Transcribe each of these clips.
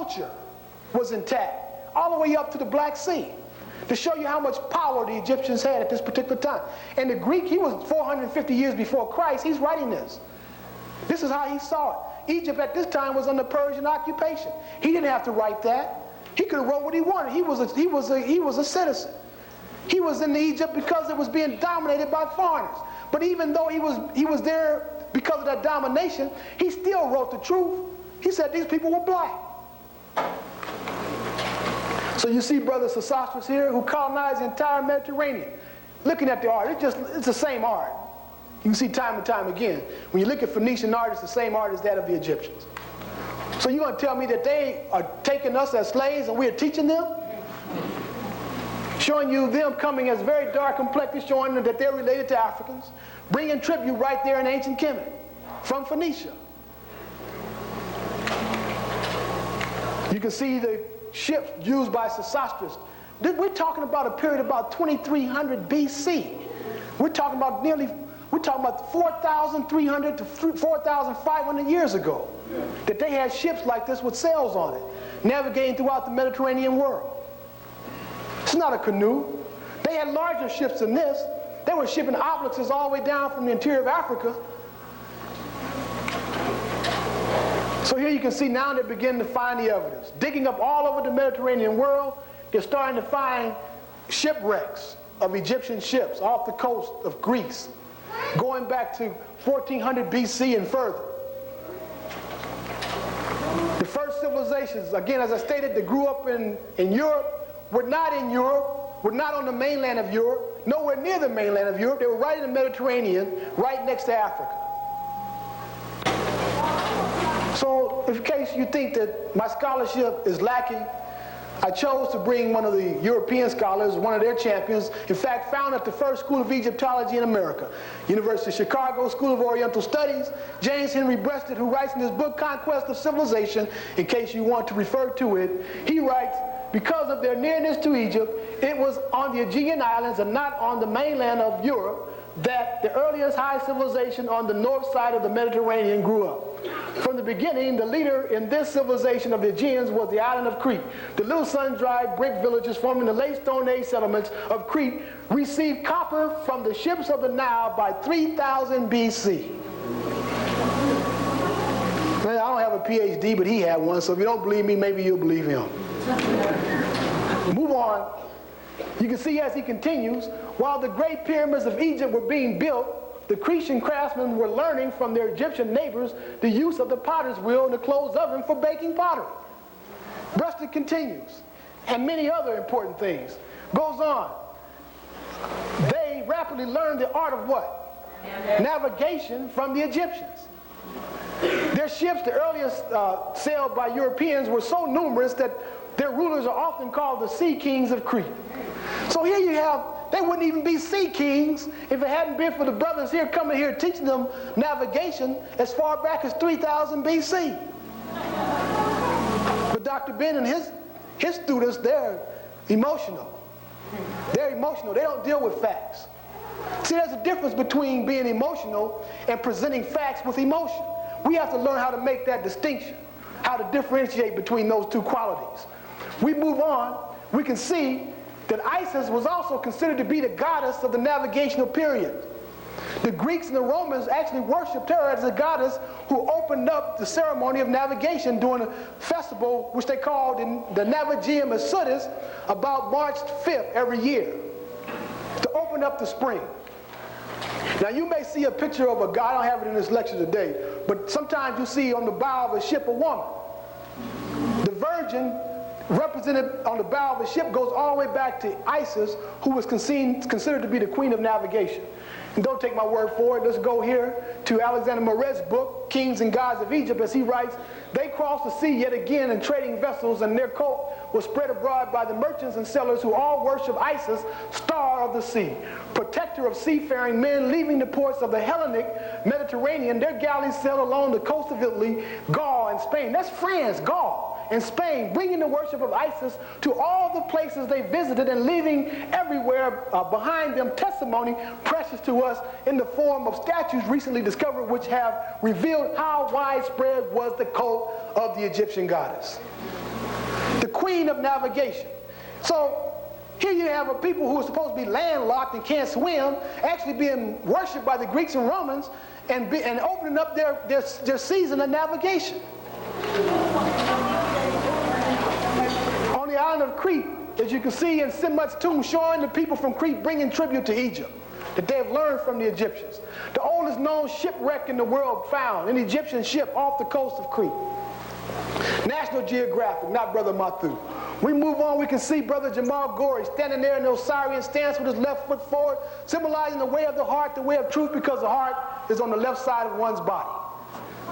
culture was intact, all the way up to the Black Sea, to show you how much power the Egyptians had at this particular time. And the Greek, he was 450 years before Christ, he's writing this. This is how he saw it. Egypt at this time was under Persian occupation. He didn't have to write that. He could have wrote what he wanted. He was a citizen. He was in Egypt because it was being dominated by foreigners. But even though he was there because of that domination, he still wrote the truth. He said these people were black. So you see Brother Sesostris here, who colonized the entire Mediterranean. Looking at the art, it's the same art. You can see time and time again. When you look at Phoenician art, it's the same art as that of the Egyptians. So you're going to tell me that they are taking us as slaves and we're teaching them? Showing you them coming as very dark complected, showing them that they're related to Africans, bringing tribute right there in ancient Kemet from Phoenicia. You can see the ships used by Sesostris. We're talking about a period about 2300 BC. We're talking about 4,300 to 4,500 years ago that they had ships like this with sails on it, navigating throughout the Mediterranean world. It's not a canoe. They had larger ships than this. They were shipping obelisks all the way down from the interior of Africa. So here you can see now they're beginning to find the evidence. Digging up all over the Mediterranean world, they're starting to find shipwrecks of Egyptian ships off the coast of Greece, going back to 1400 BC and further. The first civilizations, again, as I stated, that grew up in Europe, were not in Europe, were not on the mainland of Europe, nowhere near the mainland of Europe. They were right in the Mediterranean, right next to Africa. So, in case you think that my scholarship is lacking, I chose to bring one of the European scholars, one of their champions, in fact founded the first school of Egyptology in America, University of Chicago School of Oriental Studies, James Henry Breasted, who writes in his book Conquest of Civilization, in case you want to refer to it, he writes, because of their nearness to Egypt, it was on the Aegean Islands and not on the mainland of Europe that the earliest high civilization on the north side of the Mediterranean grew up. From the beginning, the leader in this civilization of the Aegeans was the island of Crete. The little sun-dried brick villages forming the late Stone Age settlements of Crete received copper from the ships of the Nile by 3000 BC. Man, I don't have a PhD, but he had one, so if you don't believe me, maybe you'll believe him. Move on. You can see as he continues, while the great pyramids of Egypt were being built, the Cretan craftsmen were learning from their Egyptian neighbors the use of the potter's wheel and the closed oven for baking pottery. Breasted continues, and many other important things. Goes on. They rapidly learned the art of what? Navigation from the Egyptians. Their ships, the earliest sailed by Europeans, were so numerous that their rulers are often called the sea kings of Crete. So here you have, they wouldn't even be sea kings if it hadn't been for the brothers here coming here teaching them navigation as far back as 3000 BC. But Dr. Ben and his students, they're emotional. They're emotional. They don't deal with facts. See, there's a difference between being emotional and presenting facts with emotion. We have to learn how to make that distinction, how to differentiate between those two qualities. We move on, we can see that Isis was also considered to be the goddess of the navigational period. The Greeks and the Romans actually worshipped her as a goddess who opened up the ceremony of navigation during a festival which they called the Navagium Asutis about March 5th every year, to open up the spring. Now you may see a picture of a guy, I don't have it in this lecture today, but sometimes you see on the bow of a ship a woman. The Virgin represented on the bow of the ship goes all the way back to Isis, who was considered to be the queen of navigation. And don't take my word for it, let's go here to Alexander Moret's book, Kings and Gods of Egypt, as he writes, they crossed the sea yet again in trading vessels, and their cult was spread abroad by the merchants and sellers who all worship Isis, star of the sea, protector of seafaring men leaving the ports of the Hellenic Mediterranean. Their galleys sailed along the coast of Italy, Gaul, and Spain. That's France, Gaul, and Spain, bringing the worship of Isis to all the places they visited and leaving everywhere behind them testimony precious to us in the form of statues recently discovered which have revealed how widespread was the cult of the Egyptian goddess. the queen of navigation. So here you have a people who are supposed to be landlocked and can't swim, actually being worshipped by the Greeks and Romans and opening up their season of navigation. On the island of Crete, as you can see in Simut's tomb, showing the people from Crete bringing tribute to Egypt that they have learned from the Egyptians. The oldest known shipwreck in the world found, an Egyptian ship off the coast of Crete. National Geographic, not Brother Mathu. We move on, we can see Brother Jamal Gorey standing there in the Osirian stance with his left foot forward, symbolizing the way of the heart, the way of truth, because the heart is on the left side of one's body.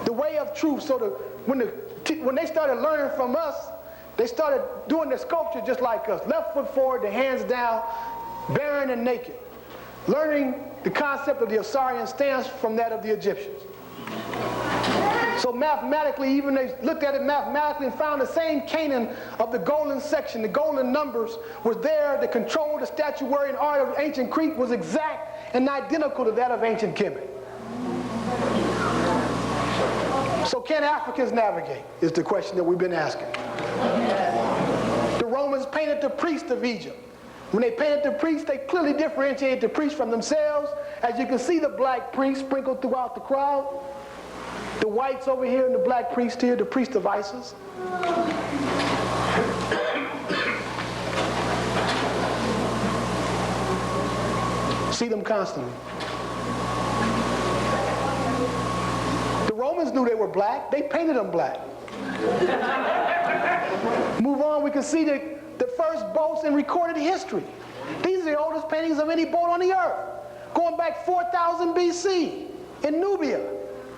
The way of truth, so when they started learning from us, they started doing their sculpture just like us. Left foot forward, the hands down, barren and naked. Learning the concept of the Osirian stance from that of the Egyptians. So mathematically, even they looked at it mathematically and found the same Canaan of the golden section, the golden numbers was there. The control, the statuary and art of ancient Crete was exact and identical to that of ancient Kemet. So can Africans navigate, is the question that we've been asking. The Romans painted the priest of Egypt. When they painted the priest, they clearly differentiated the priest from themselves. As you can see, the black priest sprinkled throughout the crowd. The whites over here and the black priest here, the priest of Isis. See them constantly. The Romans knew they were black. They painted them black. Move on, we can see the first boats in recorded history. These are the oldest paintings of any boat on the earth, going back 4,000 BC in Nubia,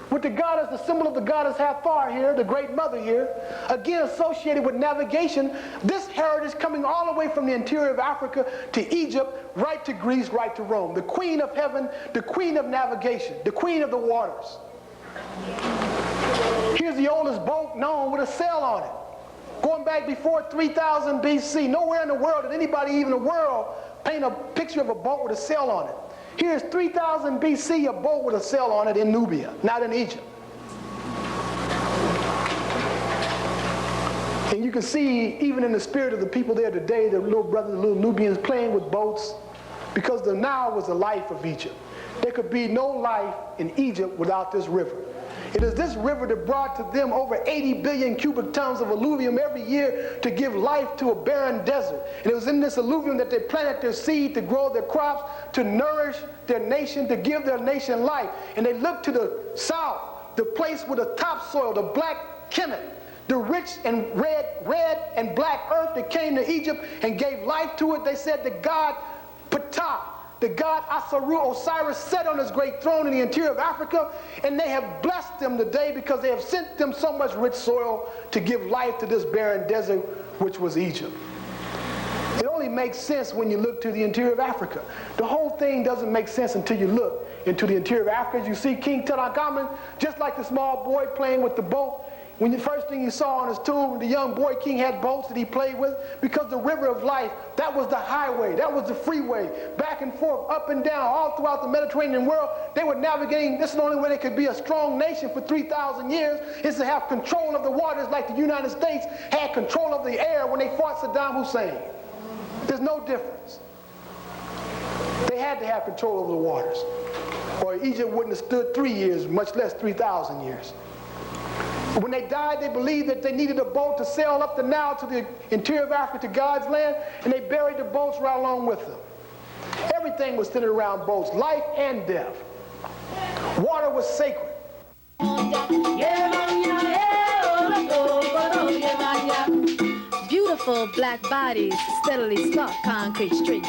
with the goddess, the symbol of the goddess Hathor here, the great mother here, again associated with navigation. This heritage coming all the way from the interior of Africa to Egypt, right to Greece, right to Rome. The queen of heaven, the queen of navigation, the queen of the waters. Here's the oldest boat known with a sail on it, going back before 3000 BC. Nowhere in the world did anybody, even in the world, paint a picture of a boat with a sail on it. Here's 3000 BC, a boat with a sail on it in Nubia, not in Egypt. And you can see, even in the spirit of the people there today, the little brothers, the little Nubians playing with boats, because the Nile was the life of Egypt. There could be no life in Egypt without this river. It is this river that brought to them over 80 billion cubic tons of alluvium every year to give life to a barren desert. And it was in this alluvium that they planted their seed to grow their crops, to nourish their nation, to give their nation life. And they looked to the south, the place with the topsoil, the black Kemet, the rich and red and black earth that came to Egypt and gave life to it. They said the god Ptah, the god Osiris sat on his great throne in the interior of Africa, and they have blessed them today because they have sent them so much rich soil to give life to this barren desert, which was Egypt. It only makes sense when you look to the interior of Africa. The whole thing doesn't make sense until you look into the interior of Africa. As you see King Tutankhamun, just like the small boy playing with the boat, when the first thing you saw on his tomb, the young boy king had boats that he played with, because the river of life, that was the highway, that was the freeway, back and forth, up and down, all throughout the Mediterranean world. They were navigating. This is the only way they could be a strong nation for 3,000 years, is to have control of the waters like the United States had control of the air when they fought Saddam Hussein. There's no difference. They had to have control over the waters, or Egypt wouldn't have stood 3 years, much less 3,000 years. When they died, they believed that they needed a boat to sail up the Nile to the interior of Africa, to God's land, and they buried the boats right along with them. Everything was centered around boats, life and death. Water was sacred. Beautiful black bodies steadily stalk concrete streets,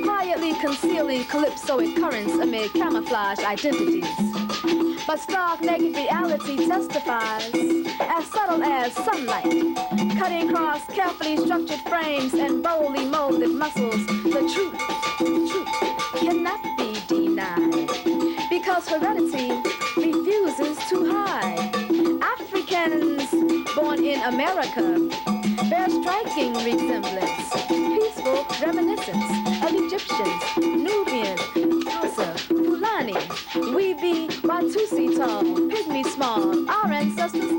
quietly concealing calypsoic currents amid camouflage identities. But stark naked reality testifies, as subtle as sunlight, cutting across carefully structured frames and boldly molded muscles. The truth cannot be denied, because heredity refuses to hide. Africans born in America bear striking resemblance, peaceful reminiscence of Egyptians, Nubians, Hausa, Fulani. We be Watusi tall, pygmy small, our ancestors'